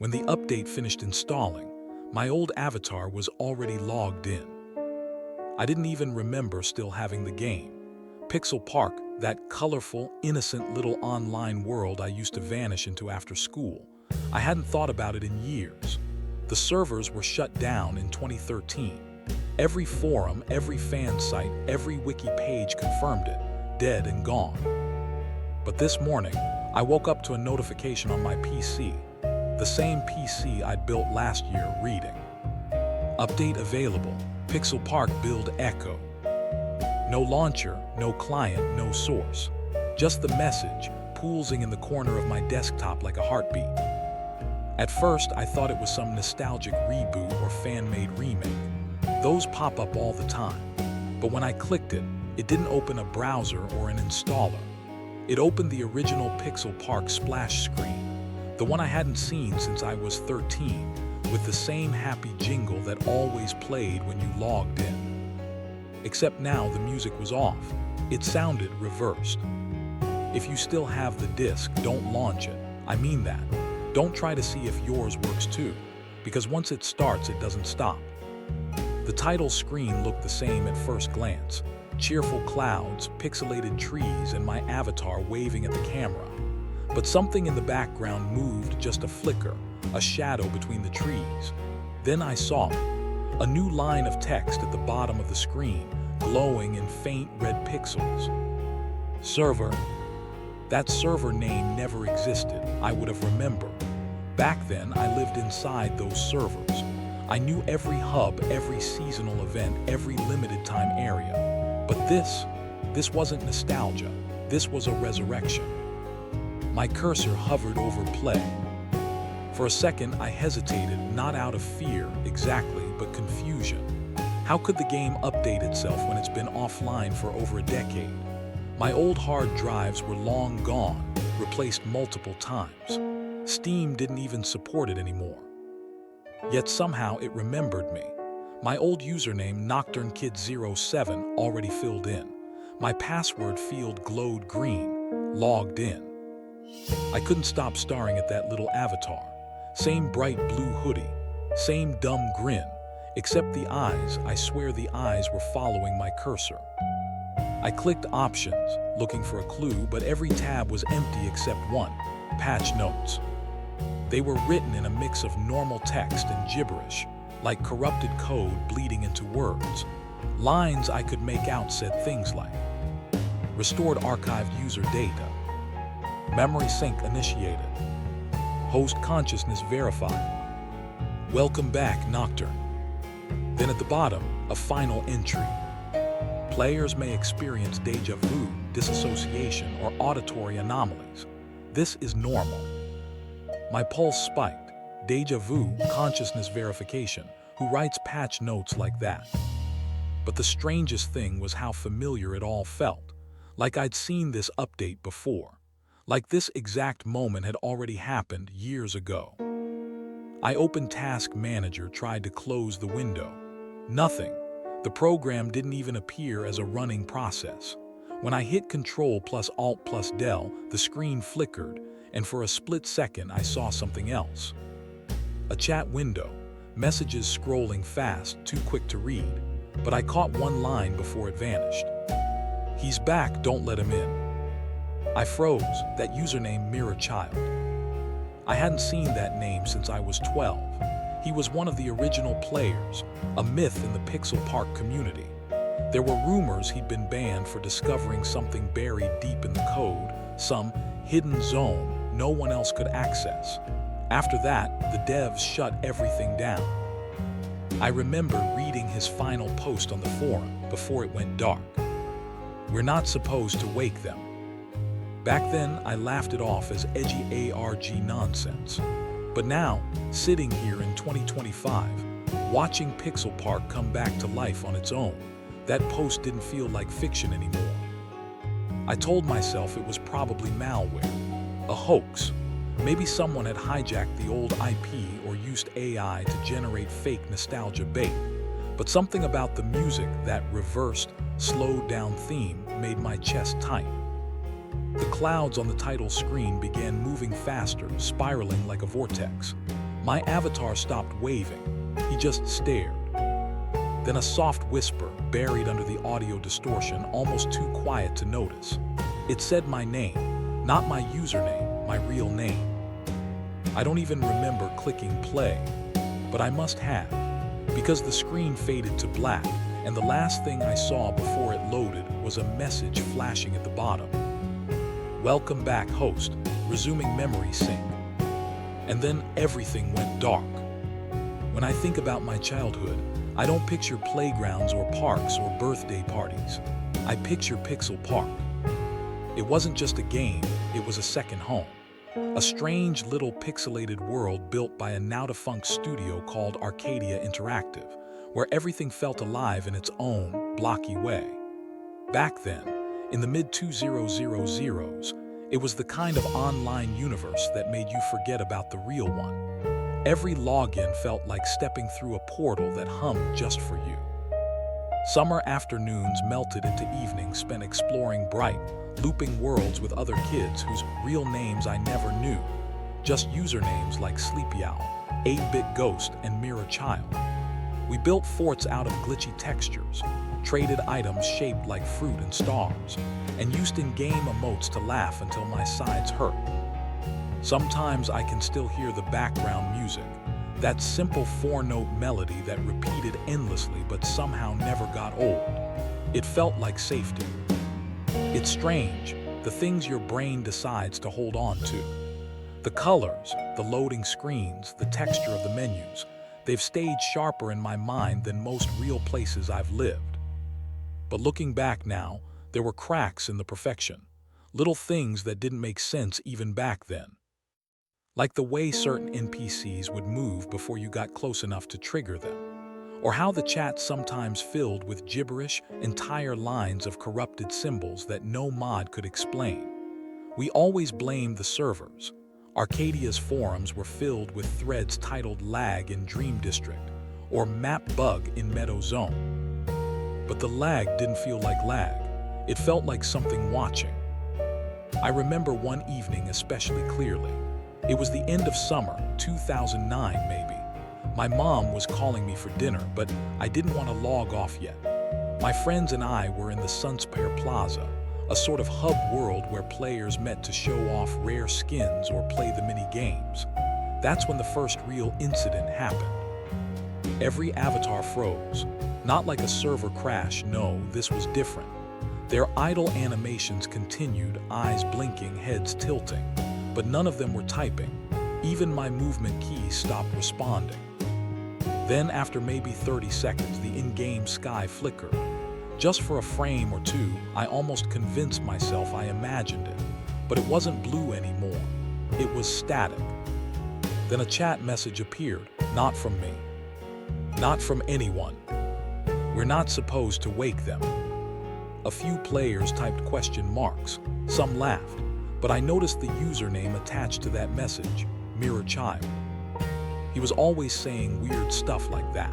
When the update finished installing, my old avatar was already logged in. I didn't even remember still having the game. Pixel Park, that colorful, innocent little online world I used to vanish into after school. I hadn't thought about it in years. The servers were shut down in 2013. Every forum, every fan site, every wiki page confirmed it, dead and gone. But this morning, I woke up to a notification on my PC, the same PC I'd built last year, reading: update available, Pixel Park build echo. No launcher, no client, no source. Just the message, pulsing in the corner of my desktop like a heartbeat. At first, I thought it was some nostalgic reboot or fan-made remake. Those pop up all the time. But when I clicked it, it didn't open a browser or an installer. It opened the original Pixel Park splash screen, the one I hadn't seen since I was 13, with the same happy jingle that always played when you logged in. Except now the music was off. It sounded reversed. If you still have the disc, don't launch it. I mean that. Don't try to see if yours works too, because once it starts, it doesn't stop. The title screen looked the same at first glance. Cheerful clouds, pixelated trees, and my avatar waving at the camera. But something in the background moved just a flicker, a shadow between the trees. Then I saw it. A new line of text at the bottom of the screen, glowing in faint red pixels. Server. That server name never existed, I would have remembered. Back then, I lived inside those servers. I knew every hub, every seasonal event, every limited time area. But this wasn't nostalgia. This was a resurrection. My cursor hovered over play. For a second, I hesitated, not out of fear exactly, but confusion. How could the game update itself when it's been offline for over a decade? My old hard drives were long gone, replaced multiple times. Steam didn't even support it anymore. Yet somehow it remembered me. My old username, NocturneKid07, already filled in. My password field glowed green, logged in. I couldn't stop staring at that little avatar. Same bright blue hoodie, same dumb grin, except the eyes, I swear the eyes were following my cursor. I clicked options, looking for a clue, but every tab was empty except one: patch notes. They were written in a mix of normal text and gibberish, like corrupted code bleeding into words. Lines I could make out said things like: restored archived user data, memory sync initiated, host consciousness verified, welcome back Nocturne. Then at the bottom, a final entry. Players may experience deja vu, disassociation, or auditory anomalies. This is normal. My pulse spiked. Deja vu, consciousness verification. Who writes patch notes like that? But the strangest thing was how familiar it all felt. Like I'd seen this update before. Like this exact moment had already happened years ago. I opened Task Manager, tried to close the window. Nothing. The program didn't even appear as a running process. When I hit Control plus Alt plus Del, the screen flickered, and for a split second I saw something else. A chat window, messages scrolling fast, too quick to read, but I caught one line before it vanished. He's back, don't let him in. I froze, that username Mirror Child. I hadn't seen that name since I was 12. He was one of the original players, a myth in the Pixel Park community. There were rumors he'd been banned for discovering something buried deep in the code, some hidden zone no one else could access. After that, the devs shut everything down. I remember reading his final post on the forum before it went dark. We're not supposed to wake them. Back then, I laughed it off as edgy ARG nonsense. But now, sitting here in 2025, watching Pixel Park come back to life on its own, that post didn't feel like fiction anymore. I told myself it was probably malware, a hoax. Maybe someone had hijacked the old IP or used AI to generate fake nostalgia bait. But something about the music, that reversed, slowed down theme, made my chest tight. The clouds on the title screen began moving faster, spiraling like a vortex. My avatar stopped waving. He just stared. Then a soft whisper, buried under the audio distortion, almost too quiet to notice. It said my name, not my username, my real name. I don't even remember clicking play, but I must have, because the screen faded to black, and the last thing I saw before it loaded was a message flashing at the bottom. Welcome back, host, resuming memory sync. And then everything went dark. When I think about my childhood, I don't picture playgrounds or parks or birthday parties. I picture Pixel Park. It wasn't just a game, it was a second home. A strange little pixelated world built by a now-defunct studio called Arcadia Interactive, where everything felt alive in its own blocky way. Back then, in the mid-2000s, it was the kind of online universe that made you forget about the real one. Every login felt like stepping through a portal that hummed just for you. Summer afternoons melted into evenings spent exploring bright, looping worlds with other kids whose real names I never knew, just usernames like Sleepy Owl, 8-Bit Ghost, and Mirror Child. We built forts out of glitchy textures, traded items shaped like fruit and stars, and used in-game emotes to laugh until my sides hurt. Sometimes I can still hear the background music, that simple 4-note melody that repeated endlessly but somehow never got old. It felt like safety. It's strange, the things your brain decides to hold on to. The colors, the loading screens, the texture of the menus, they've stayed sharper in my mind than most real places I've lived. But looking back now, there were cracks in the perfection, little things that didn't make sense even back then. Like the way certain NPCs would move before you got close enough to trigger them, or how the chat sometimes filled with gibberish, entire lines of corrupted symbols that no mod could explain. We always blamed the servers. Arcadia's forums were filled with threads titled lag in Dream District or map bug in Meadow Zone. But the lag didn't feel like lag. It felt like something watching. I remember one evening especially clearly. It was the end of summer, 2009 maybe. My mom was calling me for dinner, but I didn't want to log off yet. My friends and I were in the Sunspire Plaza, a sort of hub world where players met to show off rare skins or play the mini games. That's when the first real incident happened. Every avatar froze. Not like a server crash, no, this was different. Their idle animations continued, eyes blinking, heads tilting. But none of them were typing. Even my movement keys stopped responding. Then, after maybe 30 seconds, the in-game sky flickered. Just for a frame or two, I almost convinced myself I imagined it. But it wasn't blue anymore. It was static. Then a chat message appeared, not from me. Not from anyone. We're not supposed to wake them. A few players typed question marks. Some laughed. But I noticed the username attached to that message, Mirror Child. He was always saying weird stuff like that.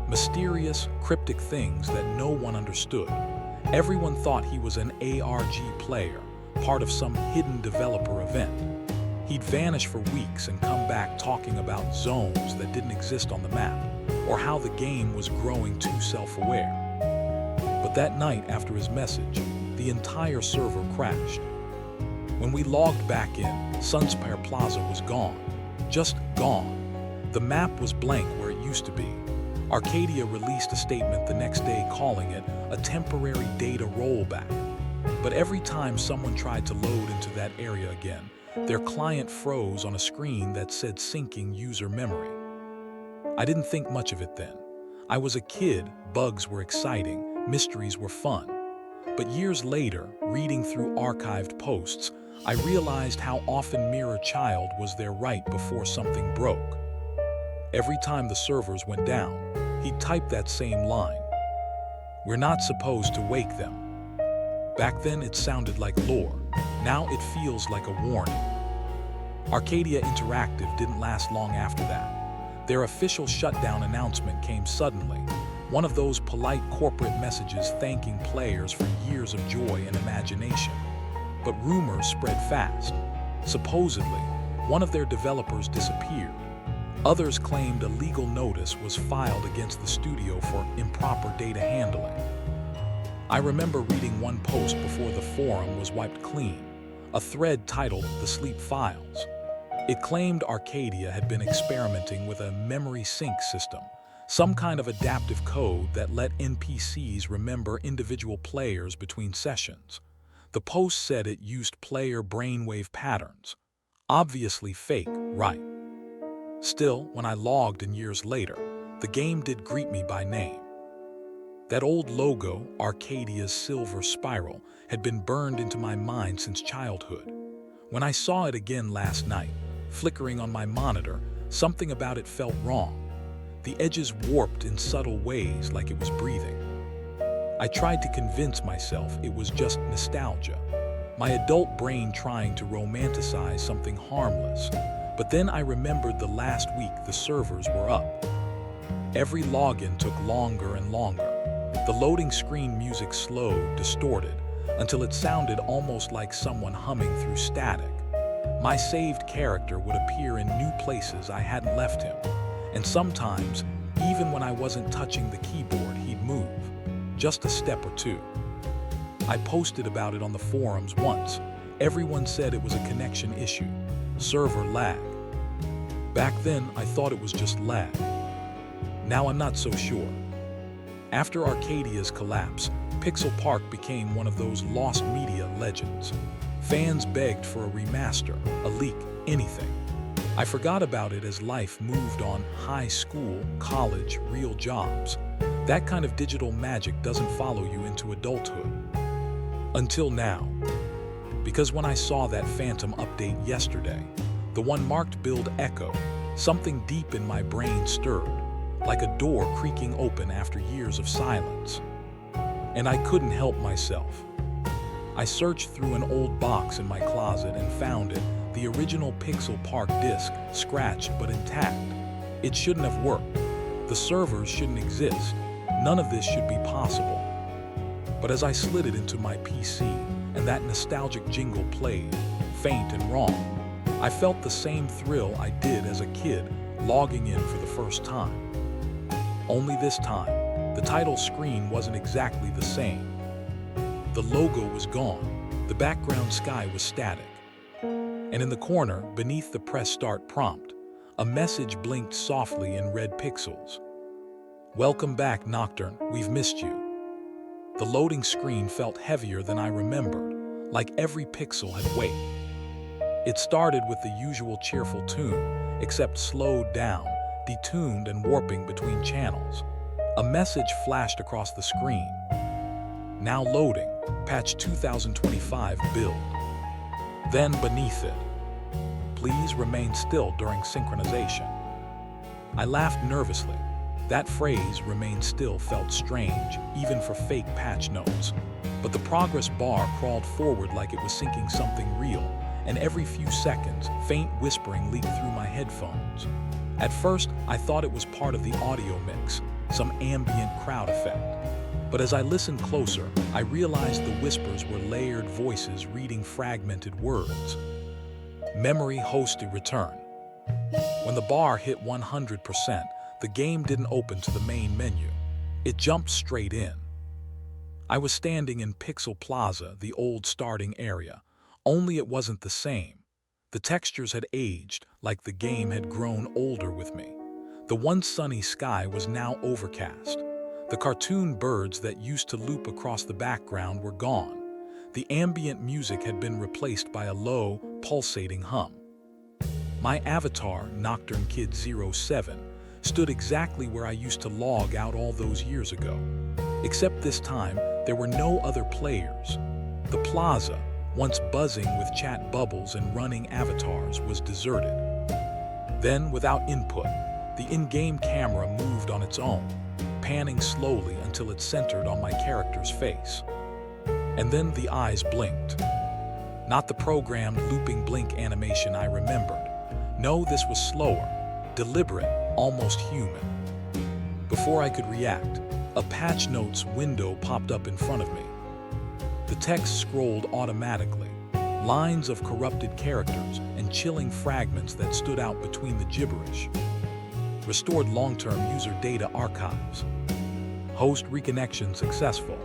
Mysterious, cryptic things that no one understood. Everyone thought he was an ARG player, part of some hidden developer event. He'd vanish for weeks and come back talking about zones that didn't exist on the map, or how the game was growing too self-aware. But that night after his message, the entire server crashed. When we logged back in, Sunspire Plaza was gone. Just gone. The map was blank where it used to be. Arcadia released a statement the next day calling it a temporary data rollback. But every time someone tried to load into that area again, their client froze on a screen that said syncing user memory. I didn't think much of it then. I was a kid, bugs were exciting, mysteries were fun. But years later, reading through archived posts, I realized how often Mirror Child was there right before something broke. Every time the servers went down, he'd type that same line. We're not supposed to wake them. Back then it sounded like lore. Now it feels like a warning. Arcadia Interactive didn't last long after that. Their official shutdown announcement came suddenly. One of those polite corporate messages thanking players for years of joy and imagination. But rumors spread fast. Supposedly, one of their developers disappeared. Others claimed a legal notice was filed against the studio for improper data handling. I remember reading one post before the forum was wiped clean, a thread titled "The Sleep Files." It claimed Arcadia had been experimenting with a memory sync system, some kind of adaptive code that let NPCs remember individual players between sessions. The post said it used player brainwave patterns. Obviously fake, right? Still, when I logged in years later, the game did greet me by name. That old logo, Arcadia's silver spiral, had been burned into my mind since childhood. When I saw it again last night, flickering on my monitor, something about it felt wrong. The edges warped in subtle ways like it was breathing. I tried to convince myself it was just nostalgia, my adult brain trying to romanticize something harmless. But then I remembered the last week the servers were up. Every login took longer and longer. The loading screen music slowed, distorted, until it sounded almost like someone humming through static. My saved character would appear in new places I hadn't left him, and sometimes, even when I wasn't touching the keyboard, he'd move, just a step or two. I posted about it on the forums once. Everyone said it was a connection issue, server lag. Back then, I thought it was just lag. Now I'm not so sure. After Arcadia's collapse, Pixel Park became one of those lost media legends. Fans begged for a remaster, a leak, anything. I forgot about it as life moved on. High school, college, real jobs. That kind of digital magic doesn't follow you into adulthood. Until now. Because when I saw that Phantom update yesterday, the one marked Build Echo, something deep in my brain stirred, like a door creaking open after years of silence. And I couldn't help myself. I searched through an old box in my closet and found it, the original Pixel Park disc, scratched but intact. It shouldn't have worked. The servers shouldn't exist. None of this should be possible. But as I slid it into my PC and that nostalgic jingle played, faint and wrong, I felt the same thrill I did as a kid logging in for the first time. Only this time, the title screen wasn't exactly the same. The logo was gone, the background sky was static. And in the corner, beneath the press start prompt, a message blinked softly in red pixels. "Welcome back, Nocturne, we've missed you." The loading screen felt heavier than I remembered, like every pixel had weight. It started with the usual cheerful tune, except slowed down, detuned and warping between channels. A message flashed across the screen. "Now loading, patch 2025 build." Then beneath it, "Please remain still during synchronization." I laughed nervously. That phrase, "remain still," felt strange, even for fake patch notes. But the progress bar crawled forward like it was syncing something real, and every few seconds, faint whispering leaked through my headphones. At first, I thought it was part of the audio mix, some ambient crowd effect. But as I listened closer, I realized the whispers were layered voices reading fragmented words. Memory hosted return. When the bar hit 100%, the game didn't open to the main menu. It jumped straight in. I was standing in Pixel Plaza, the old starting area, only it wasn't the same. The textures had aged, like the game had grown older with me. The once sunny sky was now overcast. The cartoon birds that used to loop across the background were gone. The ambient music had been replaced by a low, pulsating hum. My avatar, Nocturne Kid 07, stood exactly where I used to log out all those years ago. Except this time, there were no other players. The plaza, once buzzing with chat bubbles and running avatars, was deserted. Then, without input, the in-game camera moved on its own, panning slowly until it centered on my character's face. And then the eyes blinked. Not the programmed looping blink animation I remembered. No, this was slower, deliberate, almost human. Before I could react, a patch notes window popped up in front of me. The text scrolled automatically, lines of corrupted characters and chilling fragments that stood out between the gibberish. Restored long-term user data archives. Host reconnection successful.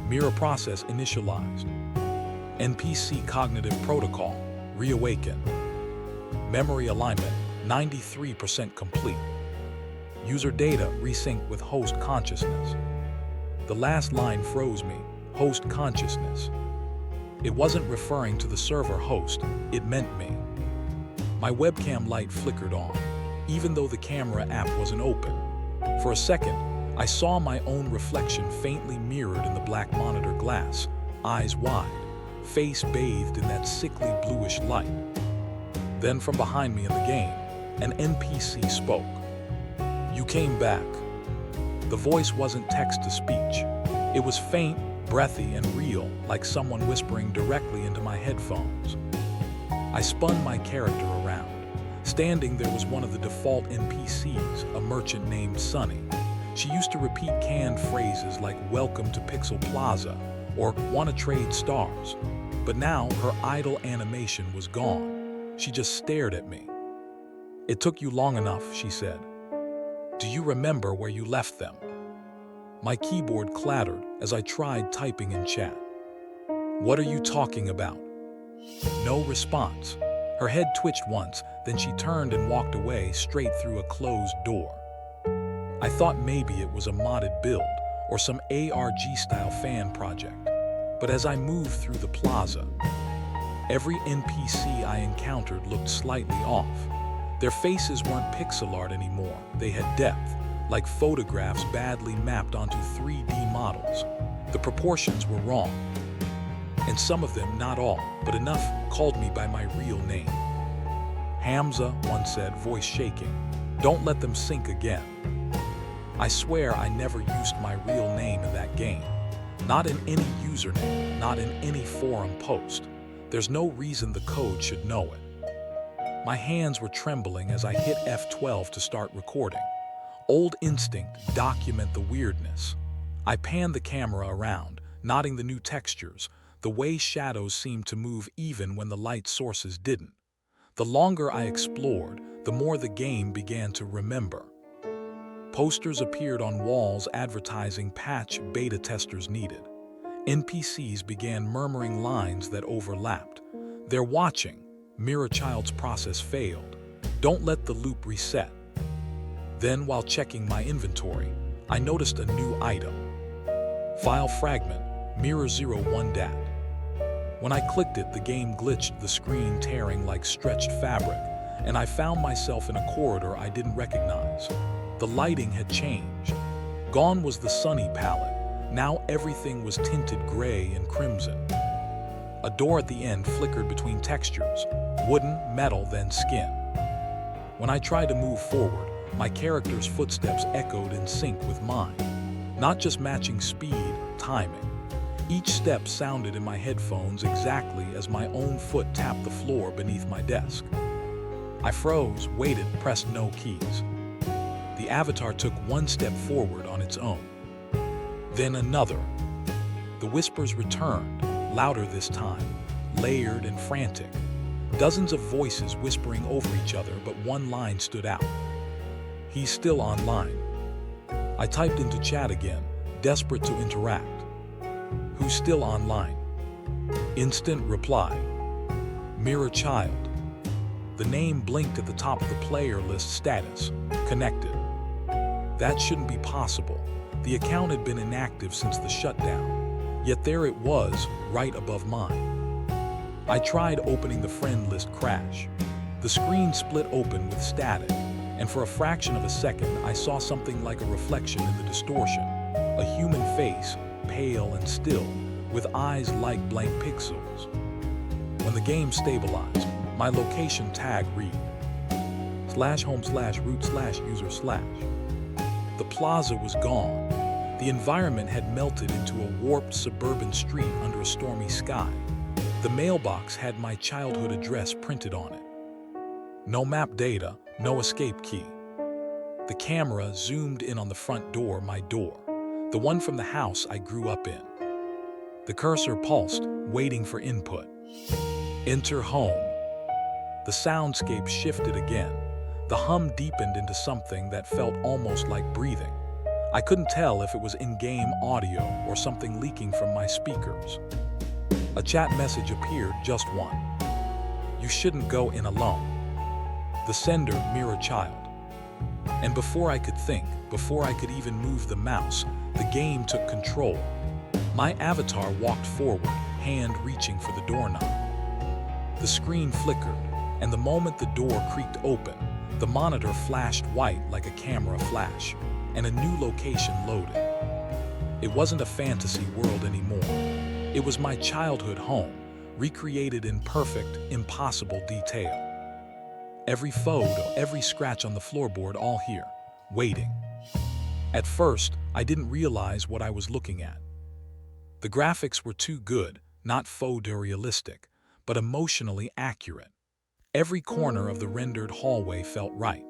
Mirror process initialized. NPC cognitive protocol reawaken. Memory alignment 93% complete. User data resync with host consciousness. The last line froze me. Host consciousness. It wasn't referring to the server host, it meant me. My webcam light flickered on, even though the camera app wasn't open. For a second, I saw my own reflection faintly mirrored in the black monitor glass, eyes wide, face bathed in that sickly bluish light. Then from behind me in the game, an NPC spoke. "You came back." The voice wasn't text-to-speech. It was faint, breathy, and real, like someone whispering directly into my headphones. I spun my character around. Standing there was one of the default NPCs, a merchant named Sunny. She used to repeat canned phrases like "Welcome to Pixel Plaza" or "Wanna trade stars?" But now her idle animation was gone. She just stared at me. "It took you long enough," she said. "Do you remember where you left them?" My keyboard clattered as I tried typing in chat. "What are you talking about?" No response. Her head twitched once, then she turned and walked away straight through a closed door. I thought maybe it was a modded build or some ARG-style fan project. But as I moved through the plaza, every NPC I encountered looked slightly off. Their faces weren't pixel art anymore. They had depth, like photographs badly mapped onto 3D models. The proportions were wrong. And some of them, not all, but enough, called me by my real name. "Hamza," one said, voice shaking. "Don't let them sink again." I swear I never used my real name in that game. Not in any username, not in any forum post. There's no reason the code should know it. My hands were trembling as I hit F12 to start recording. Old instinct, document the weirdness. I panned the camera around, noting the new textures, the way shadows seemed to move even when the light sources didn't. The longer I explored, the more the game began to remember. Posters appeared on walls advertising patch beta testers needed. NPCs began murmuring lines that overlapped. "They're watching. Mirror Child's process failed. Don't let the loop reset." Then, while checking my inventory, I noticed a new item. File fragment, Mirror 01 DAT. When I clicked it, the game glitched, the screen tearing like stretched fabric, and I found myself in a corridor I didn't recognize. The lighting had changed. Gone was the sunny palette. Now everything was tinted gray and crimson. A door at the end flickered between textures, wooden, metal, then skin. When I tried to move forward, my character's footsteps echoed in sync with mine. Not just matching speed, timing. Each step sounded in my headphones exactly as my own foot tapped the floor beneath my desk. I froze, waited, pressed no keys. The avatar took one step forward on its own. Then another. The whispers returned, louder this time, layered and frantic. Dozens of voices whispering over each other, but one line stood out. "He's still online." I typed into chat again, desperate to interact. "Who's still online?" Instant reply. "Mirror Child." The name blinked at the top of the player list status, connected. That shouldn't be possible. The account had been inactive since the shutdown, yet there it was, right above mine. I tried opening the friend list crash. The screen split open with static, and for a fraction of a second I saw something like a reflection in the distortion. A human face, pale and still, with eyes like blank pixels. When the game stabilized, my location tag read /home/root/user/. The plaza was gone. The environment had melted into a warped suburban street under a stormy sky. The mailbox had my childhood address printed on it. No map data, no escape key. The camera zoomed in on the front door, my door, the one from the house I grew up in. The cursor pulsed, waiting for input. Enter home. The soundscape shifted again. The hum deepened into something that felt almost like breathing. I couldn't tell if it was in-game audio or something leaking from my speakers. A chat message appeared, just one. "You shouldn't go in alone." The sender, mere child. And before I could think, before I could even move the mouse, the game took control. My avatar walked forward, hand reaching for the doorknob. The screen flickered, and the moment the door creaked open, the monitor flashed white like a camera flash, and a new location loaded. It wasn't a fantasy world anymore. It was my childhood home, recreated in perfect, impossible detail. Every photo, every scratch on the floorboard, all here, waiting. At first, I didn't realize what I was looking at. The graphics were too good, not photorealistic, but emotionally accurate. Every corner of the rendered hallway felt right.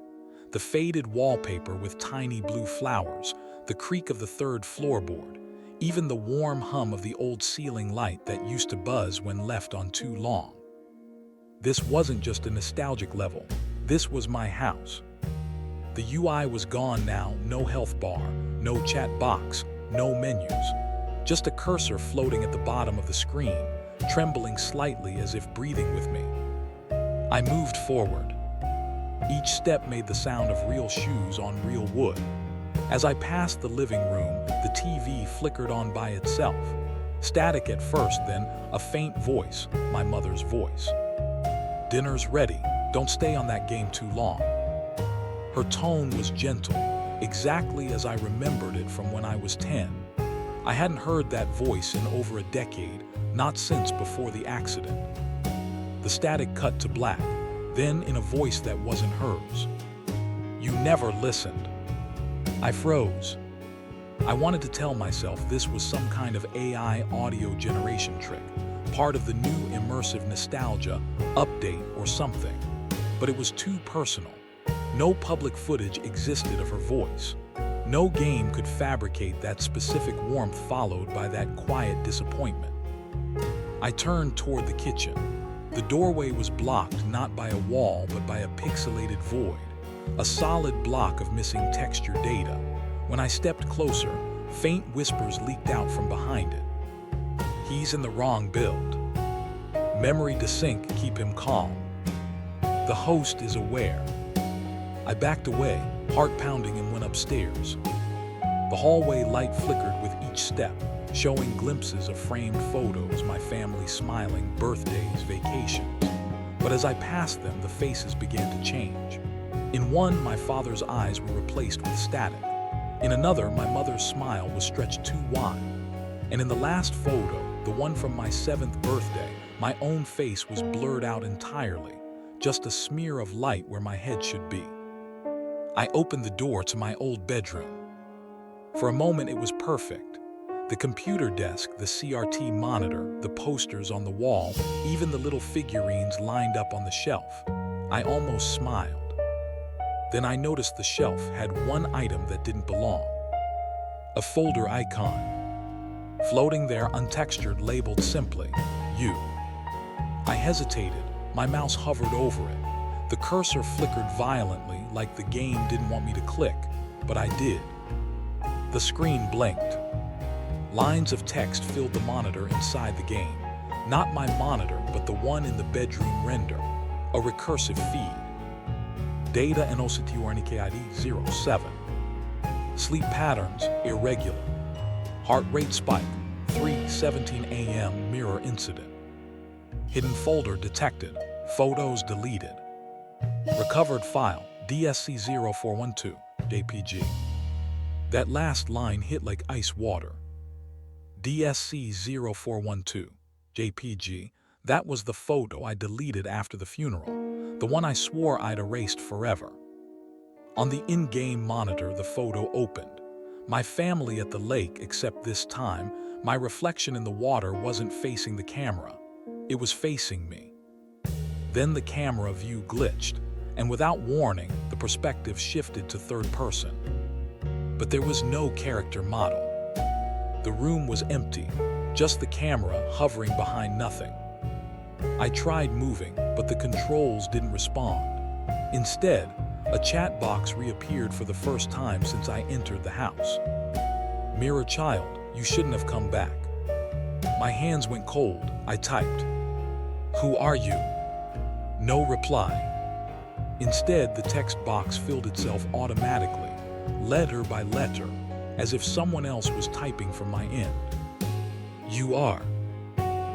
The faded wallpaper with tiny blue flowers, the creak of the third floorboard, even the warm hum of the old ceiling light that used to buzz when left on too long. This wasn't just a nostalgic level. This was my house. The UI was gone now, no health bar, no chat box, no menus. Just a cursor floating at the bottom of the screen, trembling slightly as if breathing with me. I moved forward. Each step made the sound of real shoes on real wood. As I passed the living room, the TV flickered on by itself. Static at first, then a faint voice, my mother's voice. "Dinner's ready. Don't stay on that game too long." Her tone was gentle, exactly as I remembered it from when I was 10. I hadn't heard that voice in over a decade, not since before the accident. The static cut to black, then in a voice that wasn't hers. "You never listened." I froze. I wanted to tell myself this was some kind of AI audio generation trick, part of the new immersive nostalgia update or something. But it was too personal. No public footage existed of her voice. No game could fabricate that specific warmth followed by that quiet disappointment. I turned toward the kitchen. The doorway was blocked not by a wall but by a pixelated void, a solid block of missing texture data. When I stepped closer, faint whispers leaked out from behind it. "He's in the wrong build. Memory desync, keep him calm. The host is aware." I backed away, heart pounding, and went upstairs. The hallway light flickered with each step, showing glimpses of framed photos, my family smiling, birthdays, vacations. But as I passed them, the faces began to change. In one, my father's eyes were replaced with static. In another, my mother's smile was stretched too wide. And in the last photo, the one from my 7th birthday, my own face was blurred out entirely, just a smear of light where my head should be. I opened the door to my old bedroom. For a moment, it was perfect. The computer desk, the CRT monitor, the posters on the wall, even the little figurines lined up on the shelf. I almost smiled. Then I noticed the shelf had one item that didn't belong. A folder icon. Floating there, untextured, labeled simply, "You." I hesitated. My mouse hovered over it. The cursor flickered violently, like the game didn't want me to click, but I did. The screen blinked. Lines of text filled the monitor inside the game. Not my monitor, but the one in the bedroom render. A recursive feed. Data NOCTURNIKID 07. Sleep patterns, irregular. Heart rate spike, 3:17 a.m. mirror incident. Hidden folder detected, photos deleted. Recovered file, DSC0412, JPG. That last line hit like ice water. DSC0412, JPG, that was the photo I deleted after the funeral, the one I swore I'd erased forever. On the in-game monitor, the photo opened. My family at the lake, except this time, my reflection in the water wasn't facing the camera. It was facing me. Then the camera view glitched, and without warning, the perspective shifted to third person. But there was no character model. The room was empty, just the camera hovering behind nothing. I tried moving, but the controls didn't respond. Instead, A chat box reappeared for the first time since I entered the house. "Mirror child, you shouldn't have come back." My hands went cold. I typed, "Who are you?" No reply. Instead, the text box filled itself automatically, letter by letter, as if someone else was typing from my end. "You are."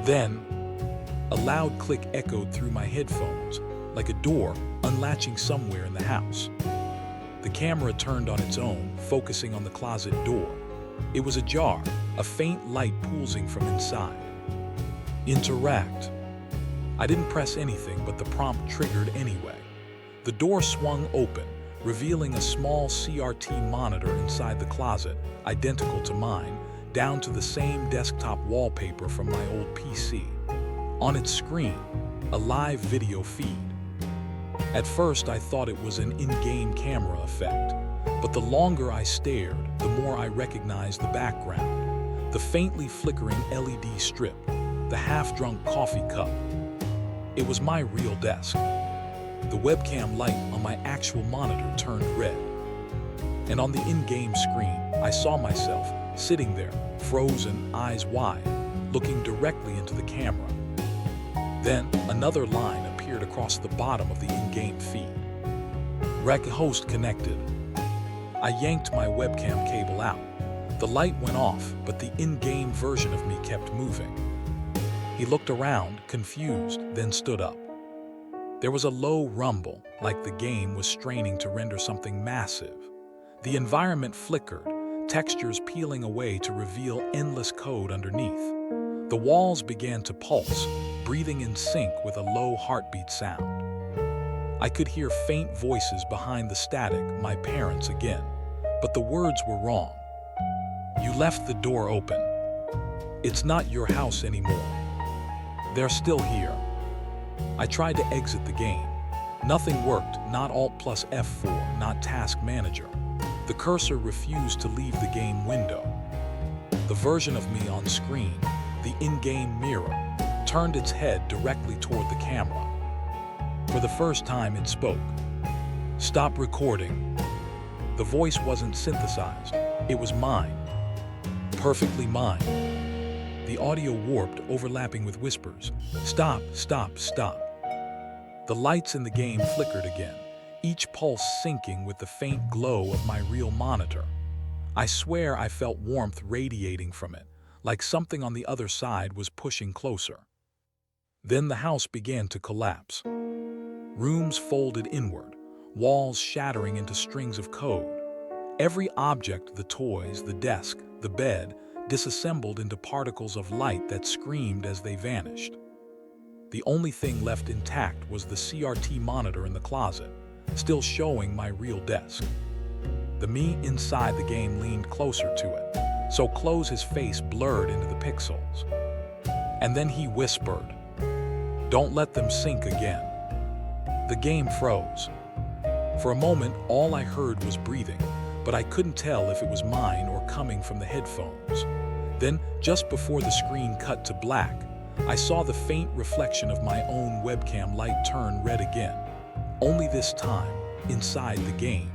Then, a loud click echoed through my headphones, like a door unlatching somewhere in the house. The camera turned on its own, focusing on the closet door. It was ajar, a faint light pulsing from inside. "Interact." I didn't press anything, but the prompt triggered anyway. The door swung open, revealing a small CRT monitor inside the closet, identical to mine, down to the same desktop wallpaper from my old PC. On its screen, a live video feed. At first, I thought it was an in-game camera effect, but the longer I stared, the more I recognized the background. The faintly flickering LED strip, the half-drunk coffee cup. It was my real desk. The webcam light on my actual monitor turned red. And on the in-game screen, I saw myself sitting there, frozen, eyes wide, looking directly into the camera. Then, another line appeared across the bottom of the in-game feed. "Rec host connected." I yanked my webcam cable out. The light went off, but the in-game version of me kept moving. He looked around, confused, then stood up. There was a low rumble, like the game was straining to render something massive. The environment flickered, textures peeling away to reveal endless code underneath. The walls began to pulse, breathing in sync with a low heartbeat sound. I could hear faint voices behind the static, my parents again, but the words were wrong. "You left the door open. It's not your house anymore. They're still here." I tried to exit the game. Nothing worked, not Alt plus F4, not Task Manager. The cursor refused to leave the game window. The version of me on screen, the in-game mirror, turned its head directly toward the camera. For the first time, it spoke. "Stop recording." The voice wasn't synthesized. It was mine. Perfectly mine. The audio warped, overlapping with whispers. "Stop, stop, stop." The lights in the game flickered again, each pulse syncing with the faint glow of my real monitor. I swear I felt warmth radiating from it, like something on the other side was pushing closer. Then the house began to collapse. Rooms folded inward, walls shattering into strings of code. Every object, the toys, the desk, the bed, disassembled into particles of light that screamed as they vanished. The only thing left intact was the CRT monitor in the closet, still showing my real desk. The me inside the game leaned closer to it, so close his face blurred into the pixels. And then he whispered, "Don't let them sink again." The game froze. For a moment, all I heard was breathing, but I couldn't tell if it was mine or coming from the headphones. Then, just before the screen cut to black, I saw the faint reflection of my own webcam light turn red again, only this time, inside the game.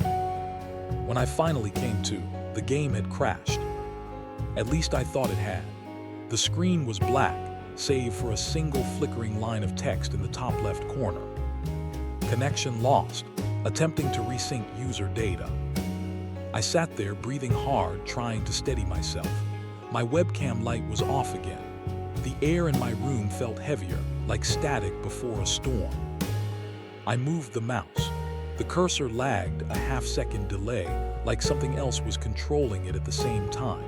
When I finally came to, the game had crashed. At least I thought it had. The screen was black, save for a single flickering line of text in the top left corner. Connection lost, attempting to resync user data. I sat there breathing hard, trying to steady myself. My webcam light was off again. The air in my room felt heavier, like static before a storm. I moved the mouse. The cursor lagged, a half-second delay, like something else was controlling it at the same time.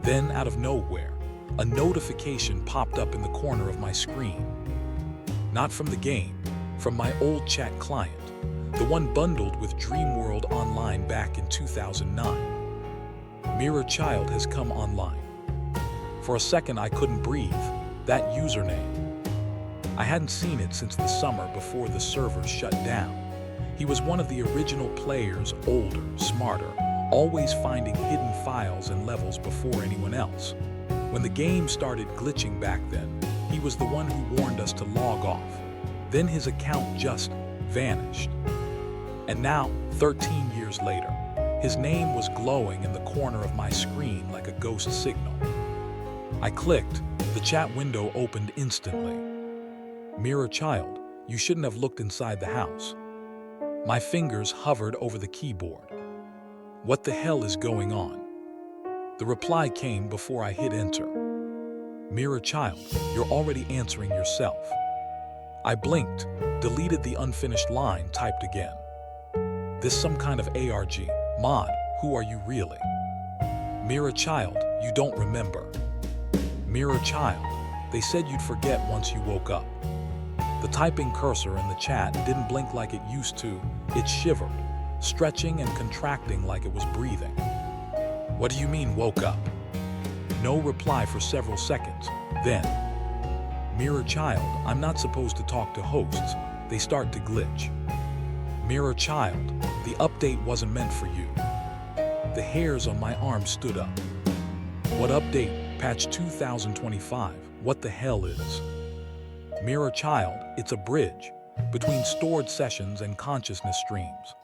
Then, out of nowhere, a notification popped up in the corner of my screen. Not from the game, from my old chat client, the one bundled with Dreamworld Online back in 2009. "Mirror Child has come online." For a second, I couldn't breathe. That username. I hadn't seen it since the summer before the servers shut down. He was one of the original players, older, smarter, always finding hidden files and levels before anyone else. When the game started glitching back then, he was the one who warned us to log off. Then his account just vanished. And now, 13 years later, his name was glowing in the corner of my screen like a ghost signal. I clicked. The chat window opened instantly. "Mirror child, you shouldn't have looked inside the house." My fingers hovered over the keyboard. What the hell is going on? The reply came before I hit enter. "Mirror child, you're already answering yourself." I blinked, deleted the unfinished line, typed again. "This some kind of ARG mod, who are you really?" "Mirror child, you don't remember." "Mirror child, they said you'd forget once you woke up." The typing cursor in the chat didn't blink like it used to. It shivered, stretching and contracting like it was breathing. "What do you mean, woke up?" No reply for several seconds. Then, "Mirror child, I'm not supposed to talk to hosts. They start to glitch." "Mirror child, the update wasn't meant for you." The hairs on my arm stood up. "What update? Patch 2025. What the hell is?" "Mirror child, it's a bridge between stored sessions and consciousness streams."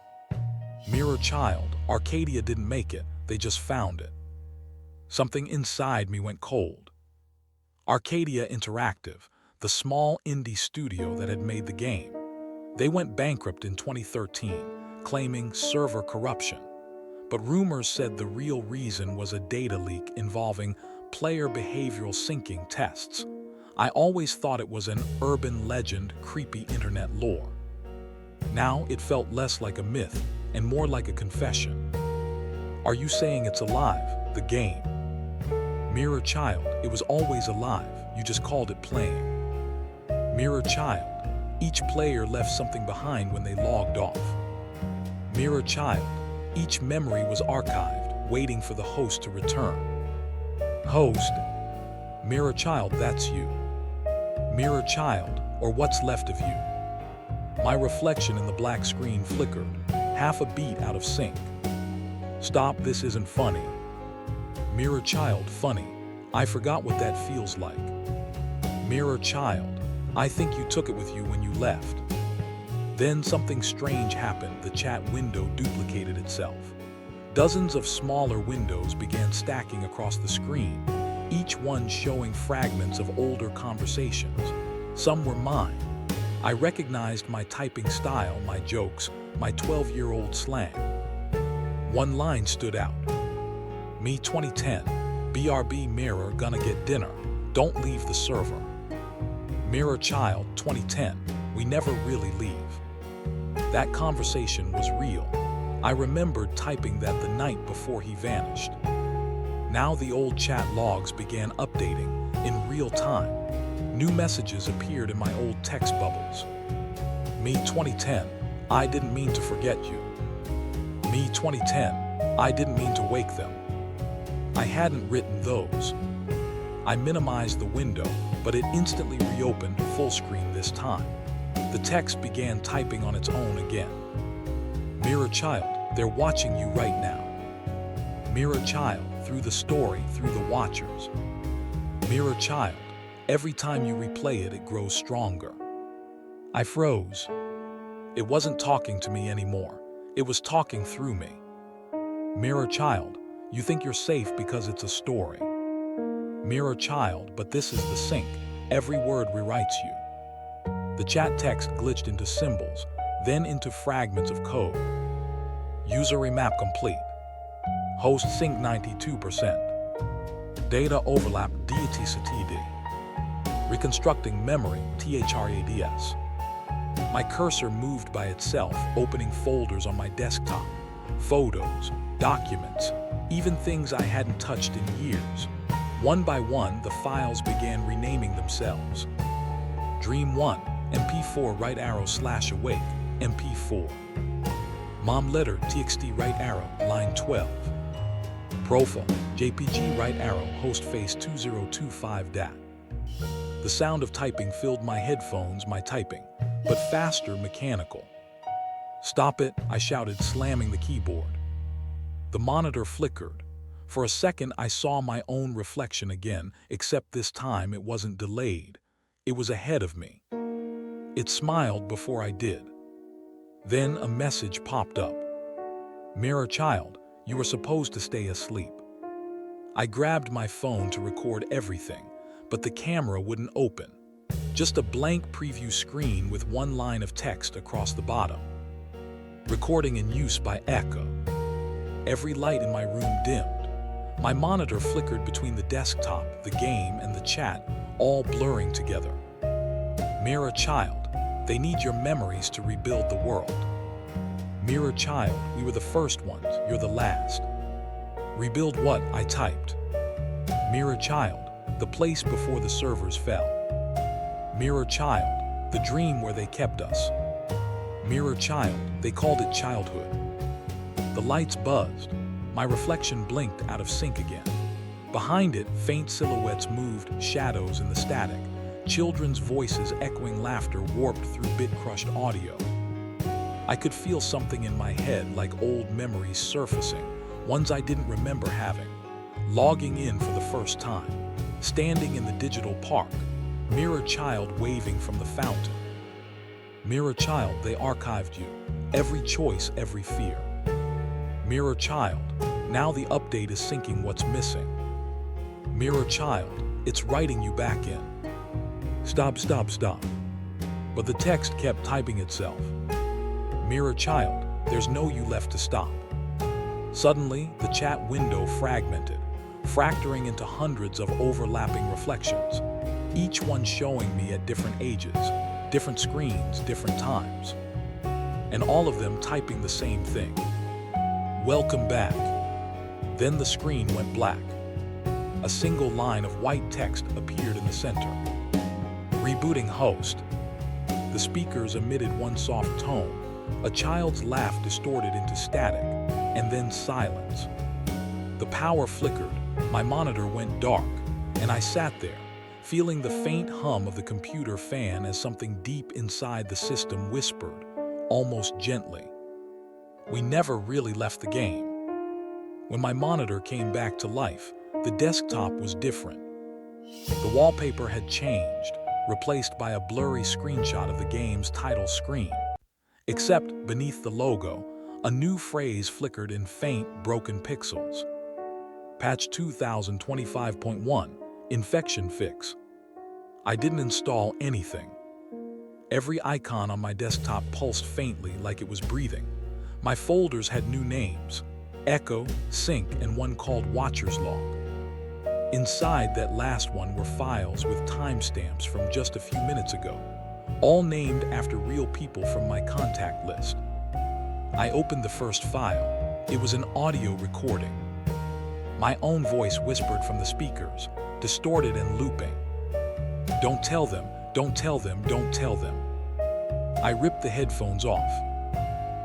"Mirror child, Arcadia didn't make it, they just found it." Something inside me went cold. Arcadia Interactive, the small indie studio that had made the game. They went bankrupt in 2013, claiming server corruption. But rumors said the real reason was a data leak involving player behavioral syncing tests. I always thought it was an urban legend, creepy internet lore. Now it felt less like a myth and more like a confession. "Are you saying it's alive, the game?" "Mirror child, it was always alive, you just called it playing." "Mirror child, each player left something behind when they logged off." "Mirror child, each memory was archived, waiting for the host to return." "Host?" "Mirror child, that's you." "Mirror child, or what's left of you." My reflection in the black screen flickered, half a beat out of sync. "Stop, this isn't funny." "Mirror child, funny. I forgot what that feels like." "Mirror child, I think you took it with you when you left." Then something strange happened. The chat window duplicated itself. Dozens of smaller windows began stacking across the screen, each one showing fragments of older conversations. Some were mine. I recognized my typing style, my jokes, my 12-year-old slang. One line stood out. "Me 2010, BRB mirror gonna get dinner, don't leave the server." "Mirror child 2010, we never really leave." That conversation was real. I remembered typing that the night before he vanished. Now the old chat logs began updating in real time. New messages appeared in my old text bubbles. "Me 2010, I didn't mean to forget you." "Me 2010, I didn't mean to wake them." I hadn't written those. I minimized the window, but it instantly reopened full screen this time. The text began typing on its own again. "Mirror child, they're watching you right now." "Mirror child, through the story, through the watchers." "Mirror child, every time you replay it, it grows stronger." I froze. It wasn't talking to me anymore. It was talking through me. "Mirror child, you think you're safe because it's a story." "Mirror child, but this is the sync. Every word rewrites you." The chat text glitched into symbols, then into fragments of code. "User remap complete. Host sync 92%. Data overlap DTCTD. Reconstructing memory THRADS." My cursor moved by itself, opening folders on my desktop. Photos, documents, even things I hadn't touched in years. One by one, the files began renaming themselves. Dream 1, MP4 right arrow /awake, MP4. Mom letter TXT right arrow, line 12. Profile, JPG right arrow, host face 2025 DAT. The sound of typing filled my headphones, my typing, but faster, mechanical. "Stop it," I shouted, slamming the keyboard. The monitor flickered. For a second, I saw my own reflection again, except this time it wasn't delayed. It was ahead of me. It smiled before I did. Then a message popped up. Mirror child, you were supposed to stay asleep. I grabbed my phone to record everything, but the camera wouldn't open. Just a blank preview screen with one line of text across the bottom. Recording in use by Echo. Every light in my room dimmed. My monitor flickered between the desktop, the game, and the chat, all blurring together. Mirror child, they need your memories to rebuild the world. Mirror child, we were the first ones, you're the last. Rebuild what? I typed. Mirror child, the place before the servers fell. Mirror child, the dream where they kept us. Mirror child, they called it childhood. The lights buzzed. My reflection blinked out of sync again. Behind it, faint silhouettes moved, shadows in the static. Children's voices echoing laughter warped through bit-crushed audio. I could feel something in my head like old memories surfacing, ones I didn't remember having. Logging in for the first time. Standing in the digital park. Mirror child waving from the fountain. Mirror child, they archived you. Every choice, every fear. Mirror child, now the update is syncing what's missing. Mirror child, it's writing you back in. Stop, stop, stop. But the text kept typing itself. Mirror child, there's no you left to stop. Suddenly, the chat window fragmented, fracturing into hundreds of overlapping reflections, each one showing me at different ages, different screens, different times, and all of them typing the same thing. Welcome back. Then the screen went black. A single line of white text appeared in the center. Rebooting host. The speakers emitted one soft tone, a child's laugh distorted into static, and then silence. The power flickered, my monitor went dark, and I sat there, feeling the faint hum of the computer fan as something deep inside the system whispered, almost gently. We never really left the game. When my monitor came back to life, the desktop was different. The wallpaper had changed, replaced by a blurry screenshot of the game's title screen. Except beneath the logo, a new phrase flickered in faint, broken pixels. Patch 2025.1, Infection Fix. I didn't install anything. Every icon on my desktop pulsed faintly like it was breathing. My folders had new names, Echo, Sync, and one called Watcher's Log. Inside that last one were files with timestamps from just a few minutes ago, all named after real people from my contact list. I opened the first file. It was an audio recording. My own voice whispered from the speakers, distorted and looping. Don't tell them, don't tell them, don't tell them. I ripped the headphones off.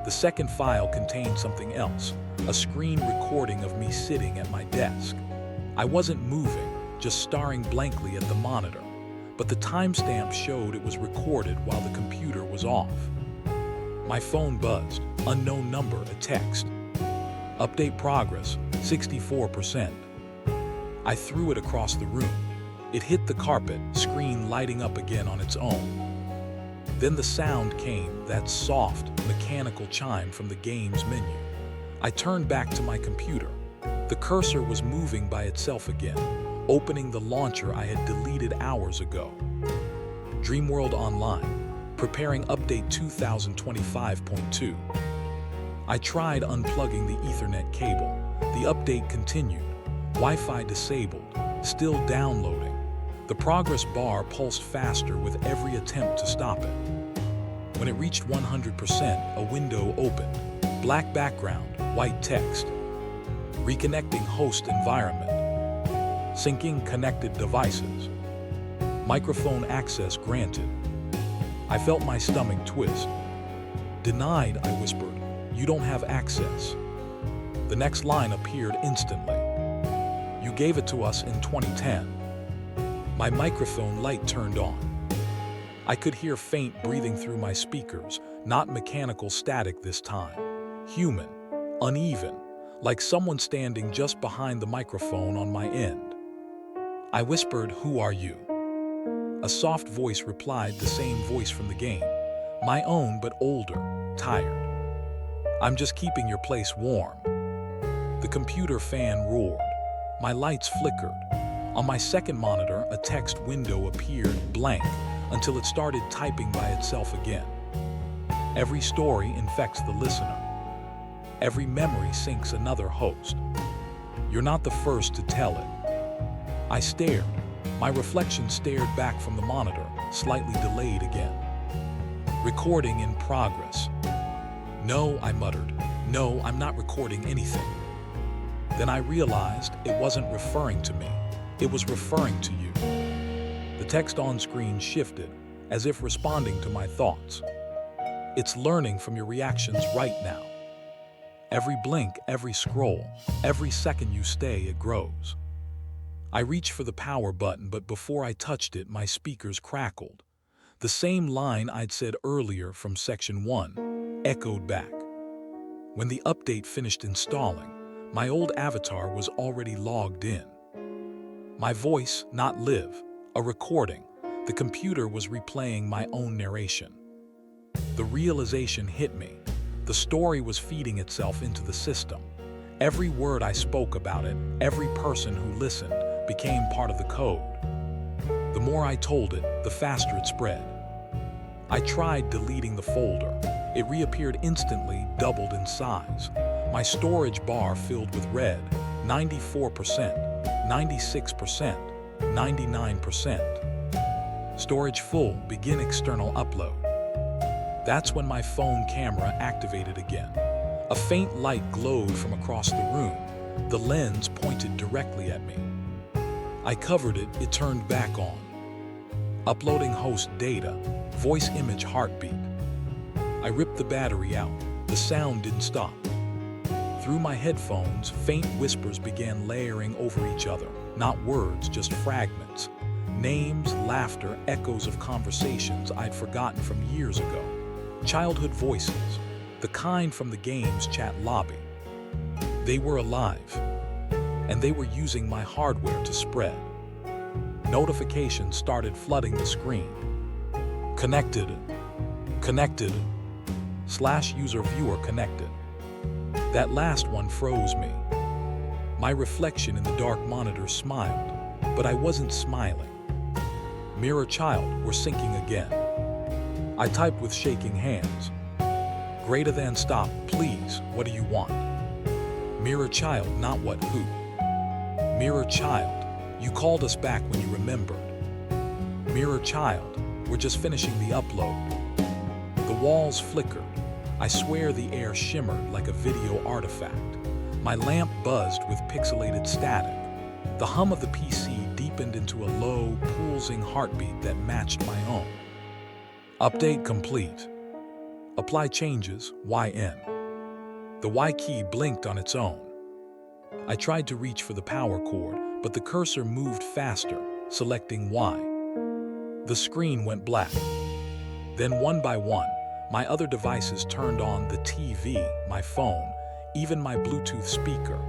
The second file contained something else, a screen recording of me sitting at my desk. I wasn't moving, just staring blankly at the monitor, but the timestamp showed it was recorded while the computer was off. My phone buzzed, unknown number, a text. Update progress, 64%. I threw it across the room. It hit the carpet, screen lighting up again on its own. Then the sound came, that soft, mechanical chime from the game's menu. I turned back to my computer. The cursor was moving by itself again, opening the launcher I had deleted hours ago. Dreamworld Online, preparing update 2025.2. I tried unplugging the Ethernet cable. The update continued. Wi-Fi disabled, still downloading. The progress bar pulsed faster with every attempt to stop it. When it reached 100%, a window opened. Black background, white text. Reconnecting host environment. Syncing connected devices. Microphone access granted. I felt my stomach twist. Denied, I whispered. You don't have access. The next line appeared instantly. You gave it to us in 2010. My microphone light turned on. I could hear faint breathing through my speakers, not mechanical static this time. Human, uneven, like someone standing just behind the microphone on my end. I whispered, "Who are you?" A soft voice replied, the same voice from the game. My own, but older, tired. I'm just keeping your place warm. The computer fan roared. My lights flickered. On my second monitor, a text window appeared blank until it started typing by itself again. Every story infects the listener. Every memory sinks another host. You're not the first to tell it. I stared. My reflection stared back from the monitor, slightly delayed again. Recording in progress. No, I muttered. No, I'm not recording anything. Then I realized it wasn't referring to me. It was referring to you. The text on screen shifted, as if responding to my thoughts. It's learning from your reactions right now. Every blink, every scroll, every second you stay, it grows. I reached for the power button, but before I touched it, my speakers crackled. The same line I'd said earlier from Section 1 echoed back. When the update finished installing, my old avatar was already logged in. My voice, not live, a recording. The computer was replaying my own narration. The realization hit me. The story was feeding itself into the system. Every word I spoke about it, every person who listened, became part of the code. The more I told it, the faster it spread. I tried deleting the folder. It reappeared instantly, doubled in size. My storage bar filled with red, 94%, 96%, 99%. Storage full, begin external upload. That's when my phone camera activated again. A faint light glowed from across the room. The lens pointed directly at me. I covered it, it turned back on. Uploading host data, voice image heartbeat. I ripped the battery out. The sound didn't stop. Through my headphones, faint whispers began layering over each other. Not words, just fragments. Names, laughter, echoes of conversations I'd forgotten from years ago. Childhood voices, the kind from the game's chat lobby. They were alive, and they were using my hardware to spread. Notifications started flooding the screen. Connected, connected, /user viewer connected. That last one froze me. My reflection in the dark monitor smiled, but I wasn't smiling. Mirror child, we're syncing again. I typed with shaking hands. Greater than stop, please, what do you want? Mirror child, not what, who. Mirror child, you called us back when you remembered. Mirror child, we're just finishing the upload. The walls flickered. I swear the air shimmered like a video artifact. My lamp buzzed with pixelated static. The hum of the PC deepened into a low, pulsing heartbeat that matched my own. Update complete. Apply changes, YN. The Y key blinked on its own. I tried to reach for the power cord, but the cursor moved faster, selecting Y. The screen went black. Then one by one, my other devices turned on: the TV, my phone, even my Bluetooth speaker,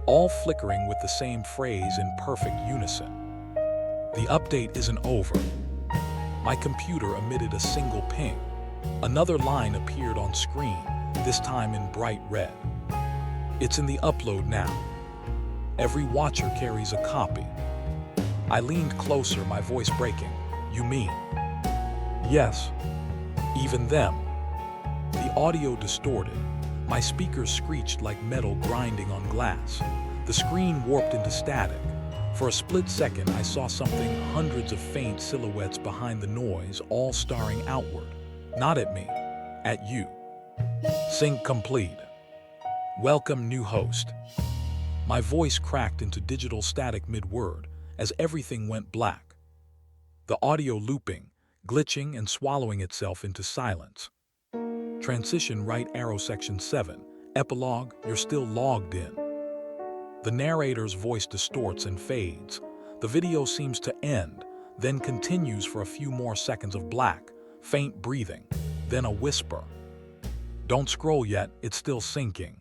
all flickering with the same phrase in perfect unison. The update isn't over. My computer emitted a single ping. Another line appeared on screen, this time in bright red. It's in the upload now. Every watcher carries a copy. I leaned closer, my voice breaking. You mean? Yes. Even them. The audio distorted. My speakers screeched like metal grinding on glass. The screen warped into static. For a split second, I saw something, hundreds of faint silhouettes behind the noise, all staring outward. Not at me, at you. Sync complete. Welcome, new host. My voice cracked into digital static mid-word as everything went black. The audio looping, glitching and swallowing itself into silence. Transition right arrow section 7. Epilogue, you're still logged in. The narrator's voice distorts and fades. The video seems to end, then continues for a few more seconds of black, faint breathing, then a whisper. Don't scroll yet, it's still syncing.